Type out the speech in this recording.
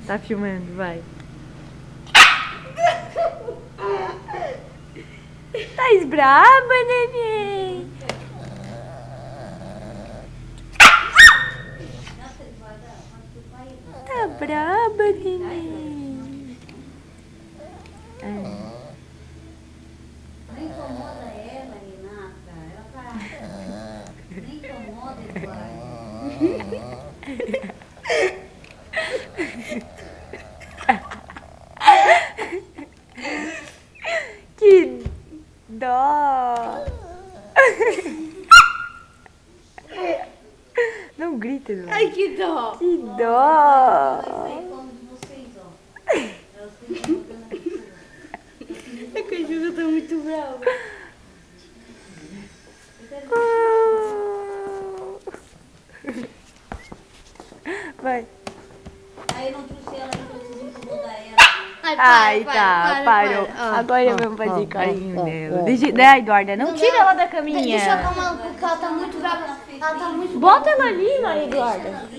Tá filmando, vai. Tá braba, neném? Tá braba, neném? Não incomoda ela, Renata. Ela tá... Nem incomoda, Eduardo. Que dó! Não grita, Eduardo. Ai, que dó. Que dó! Mas aí como de vocês, ó. Elas ficam jogando aqui. A cachorra tá muito brava. Vai. Aí eu não trouxe ela, eu preciso incomodar ela. Ai, tá, parou. Agora vamos fazer carinho nela. Né, Eduarda? Não tira ela da caminha. Deixa eu acalmar ela porque ela tá muito brava. Ela tá muito Bota ela ali, Maria Eduarda.